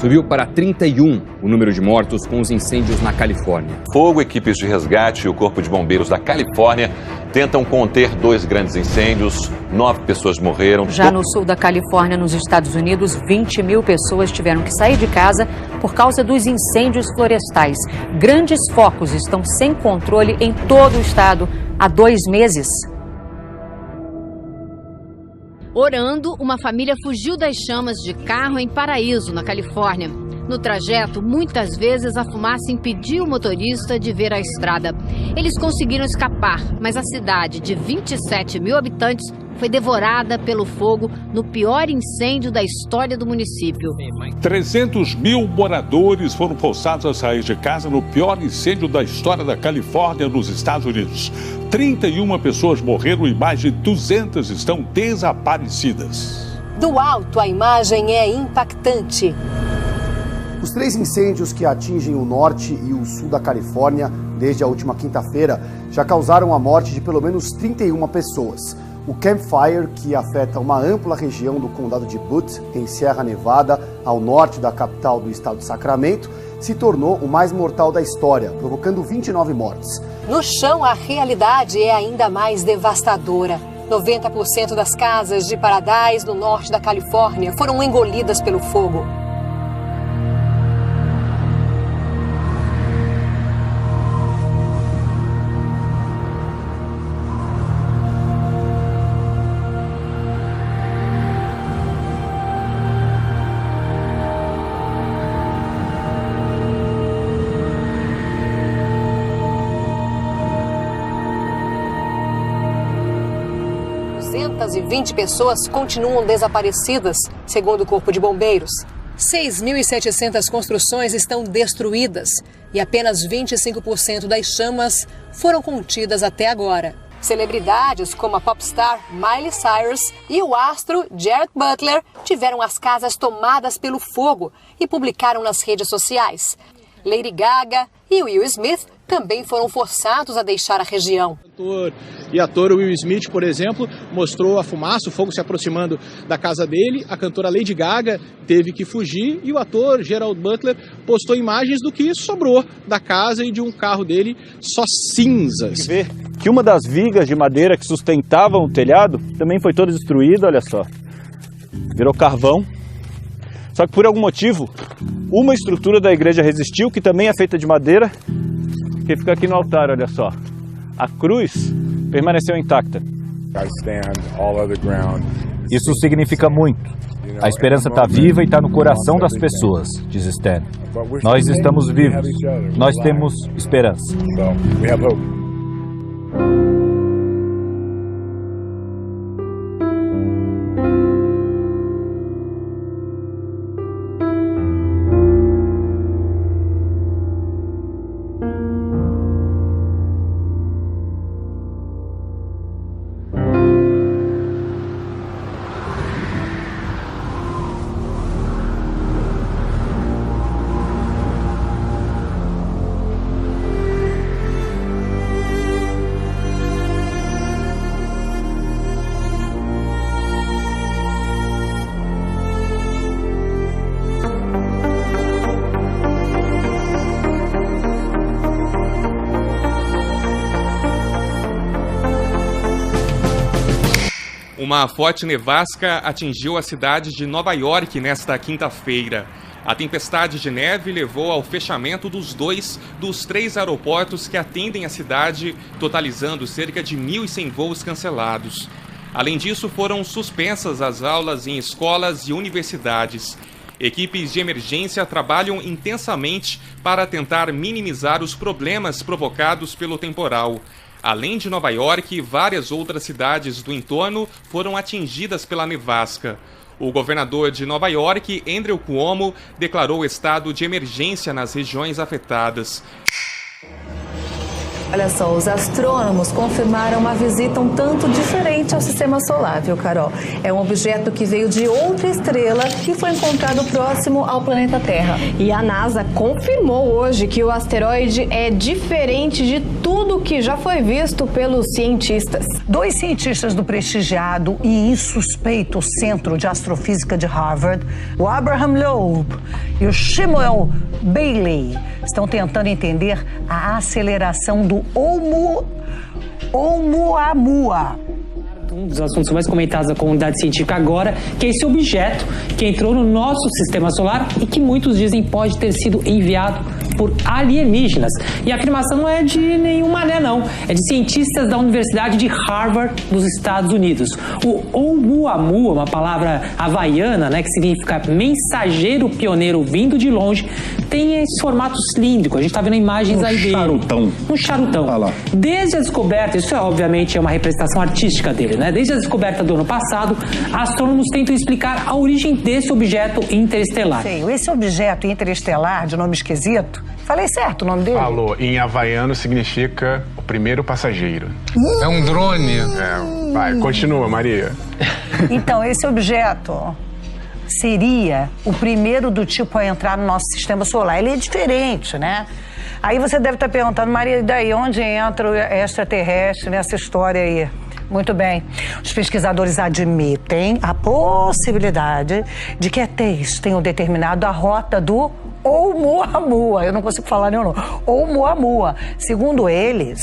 Subiu para 31 o número de mortos com os incêndios na Califórnia. Fogo, equipes de resgate e o Corpo de Bombeiros da Califórnia tentam conter 2 grandes incêndios. 9 pessoas morreram. Já no sul da Califórnia, nos Estados Unidos, 20 mil pessoas tiveram que sair de casa por causa dos incêndios florestais. Grandes focos estão sem controle em todo o estado há 2 meses. Orando, uma família fugiu das chamas de carro em Paraíso, na Califórnia. No trajeto, muitas vezes a fumaça impediu o motorista de ver a estrada. Eles conseguiram escapar, mas a cidade de 27 mil habitantes foi devorada pelo fogo no pior incêndio da história do município. 300 mil moradores foram forçados a sair de casa no pior incêndio da história da Califórnia, nos Estados Unidos. 31 pessoas morreram e mais de 200 estão desaparecidas. Do alto, a imagem é impactante. Os 3 incêndios que atingem o norte e o sul da Califórnia desde a última quinta-feira já causaram a morte de pelo menos 31 pessoas. O Camp Fire, que afeta uma ampla região do condado de Butte, em Sierra Nevada, ao norte da capital do estado de Sacramento, se tornou o mais mortal da história, provocando 29 mortes. No chão, a realidade é ainda mais devastadora. 90% das casas de Paradise, no norte da Califórnia, foram engolidas pelo fogo. E 20 pessoas continuam desaparecidas, segundo o Corpo de Bombeiros. 6.700 construções estão destruídas e apenas 25% das chamas foram contidas até agora. Celebridades como a popstar Miley Cyrus e o astro Jared Butler tiveram as casas tomadas pelo fogo e publicaram nas redes sociais. Lady Gaga e Will Smith também foram forçados a deixar a região. E ator Will Smith, por exemplo, mostrou a fumaça, o fogo se aproximando da casa dele. A cantora Lady Gaga teve que fugir e o ator Gerald Butler postou imagens do que sobrou da casa e de um carro dele, só cinzas. Vê que uma das vigas de madeira que sustentavam o telhado também foi toda destruída, olha só. Virou carvão. Só que por algum motivo, uma estrutura da igreja resistiu, que também é feita de madeira, que fica aqui no altar, olha só. A cruz permaneceu intacta. Isso significa muito. A esperança está viva e está no coração das pessoas, diz Stan. Nós estamos vivos. Nós temos esperança. Uma forte nevasca atingiu a cidade de Nova York nesta quinta-feira. A tempestade de neve levou ao fechamento dos 2 dos 3 aeroportos que atendem a cidade, totalizando cerca de 1.100 voos cancelados. Além disso, foram suspensas as aulas em escolas e universidades. Equipes de emergência trabalham intensamente para tentar minimizar os problemas provocados pelo temporal. Além de Nova York, várias outras cidades do entorno foram atingidas pela nevasca. O governador de Nova York, Andrew Cuomo, declarou estado de emergência nas regiões afetadas. Olha só, os astrônomos confirmaram uma visita um tanto diferente ao sistema solar, viu, Carol? É um objeto que veio de outra estrela e foi encontrado próximo ao planeta Terra. E a NASA confirmou hoje que o asteroide é diferente de tudo que já foi visto pelos cientistas. 2 cientistas do prestigiado e insuspeito Centro de Astrofísica de Harvard, o Abraham Loeb e o Shmuel Bailey, estão tentando entender a aceleração do Oumuamua. Um dos assuntos mais comentados da comunidade científica agora, que é esse objeto que entrou no nosso sistema solar e que muitos dizem pode ter sido enviado por alienígenas. E a afirmação não é de nenhum mané, não. É de cientistas da Universidade de Harvard, nos Estados Unidos. O Oumuamua, uma palavra havaiana, né, que significa mensageiro pioneiro vindo de longe, tem esse formato cilíndrico. A gente está vendo imagens aí dele. Um charutão. Ah lá. Desde a descoberta, isso obviamente é uma representação artística dele, né? Desde a descoberta do ano passado, astrônomos tentam explicar a origem desse objeto interestelar. Sei, esse objeto interestelar, de nome esquisito, falei certo o nome dele? Falou. Em havaiano significa o primeiro passageiro. É um drone. Vai, continua, Maria. Então, esse objeto seria o primeiro do tipo a entrar no nosso sistema solar. Ele é diferente, né? Aí você deve estar perguntando, Maria, e daí onde entra o extraterrestre nessa história aí? Muito bem. Os pesquisadores admitem a possibilidade de que ETs tenham determinado a rota do Oumuamua. Eu não consigo falar nenhum nome. Oumuamua. Segundo eles,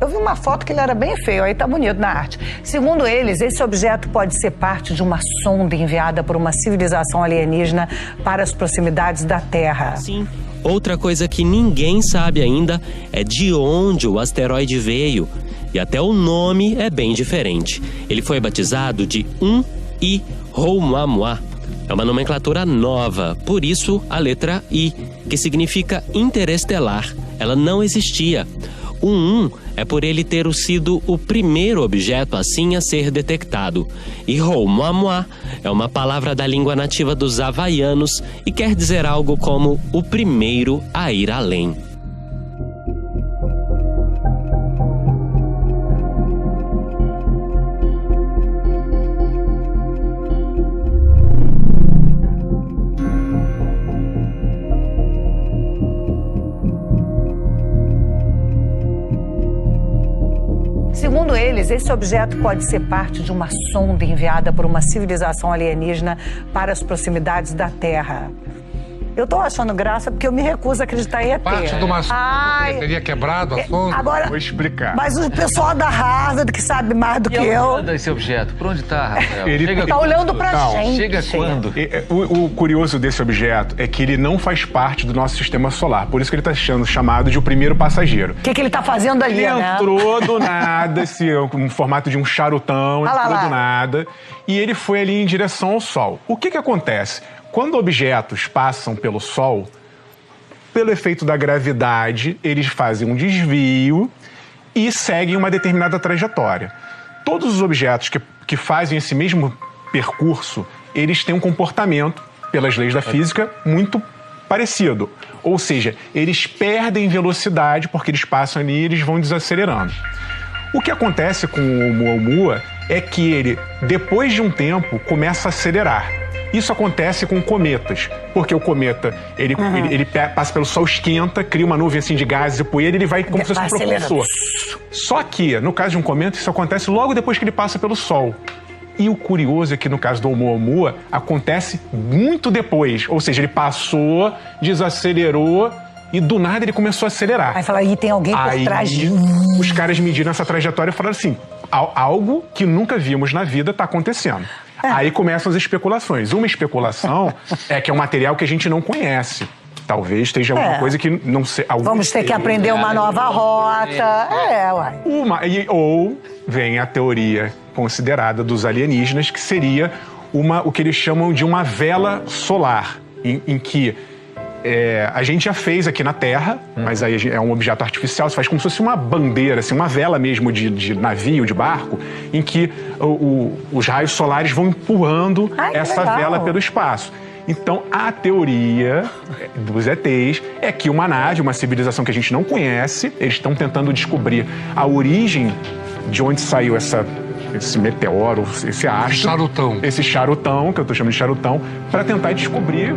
eu vi uma foto que ele era bem feio, aí tá bonito na arte. Segundo eles, esse objeto pode ser parte de uma sonda enviada por uma civilização alienígena para as proximidades da Terra. Sim. Outra coisa que ninguém sabe ainda é de onde o asteroide veio. E até o nome é bem diferente. Ele foi batizado de Oumuamua. É uma nomenclatura nova, por isso a letra I, que significa interestelar. Ela não existia. O é por ele ter sido o primeiro objeto assim a ser detectado. E Oumuamua é uma palavra da língua nativa dos havaianos e quer dizer algo como o primeiro a ir além. Segundo eles, esse objeto pode ser parte de uma sonda enviada por uma civilização alienígena para as proximidades da Terra. Eu tô achando graça porque eu me recuso a acreditar em ET. Parte de uma sonda que teria quebrado a sonda. Agora, vou explicar. Mas o pessoal da Harvard, que sabe mais do que eu... Onde anda esse objeto? Por onde tá, Rafael? Ele tá olhando pra gente. Chega quando? O curioso desse objeto é que ele não faz parte do nosso sistema solar. Por isso que ele tá sendo chamado de o primeiro passageiro. O que ele tá fazendo ali, ele entrou do nada, um formato de um charutão, entrou do nada. E ele foi ali em direção ao Sol. O que acontece? Quando objetos passam pelo Sol, pelo efeito da gravidade, eles fazem um desvio e seguem uma determinada trajetória. Todos os objetos que fazem esse mesmo percurso, eles têm um comportamento, pelas leis da física, muito parecido. Ou seja, eles perdem velocidade porque eles passam ali e eles vão desacelerando. O que acontece com o Oumuamua é que ele, depois de um tempo, começa a acelerar. Isso acontece com cometas, porque o cometa, ele passa pelo Sol, esquenta, cria uma nuvem assim de gases e poeira e ele vai como se fosse um propulsor. Só que, no caso de um cometa, isso acontece logo depois que ele passa pelo Sol. E o curioso é que no caso do Oumuamua, acontece muito depois. Ou seja, ele passou, desacelerou e do nada ele começou a acelerar. Aí fala, aí tem alguém por trás de mim. Os caras mediram essa trajetória e falaram assim, algo que nunca vimos na vida está acontecendo. Aí começam as especulações. Uma especulação é que é um material que a gente não conhece. Talvez esteja alguma coisa que não sei. Vamos ter que aprender uma nova rota. Ou vem a teoria considerada dos alienígenas, que seria o que eles chamam de uma vela solar, em que a gente já fez aqui na Terra, mas aí é um objeto artificial, você faz como se fosse uma bandeira, assim, uma vela mesmo de navio, de barco, em que os raios solares vão empurrando essa vela pelo espaço. Então, a teoria dos ETs é que uma nave, uma civilização que a gente não conhece, eles estão tentando descobrir a origem de onde saiu esse meteoro, esse astro. Charutão. Esse charutão, que eu estou chamando de charutão, para tentar descobrir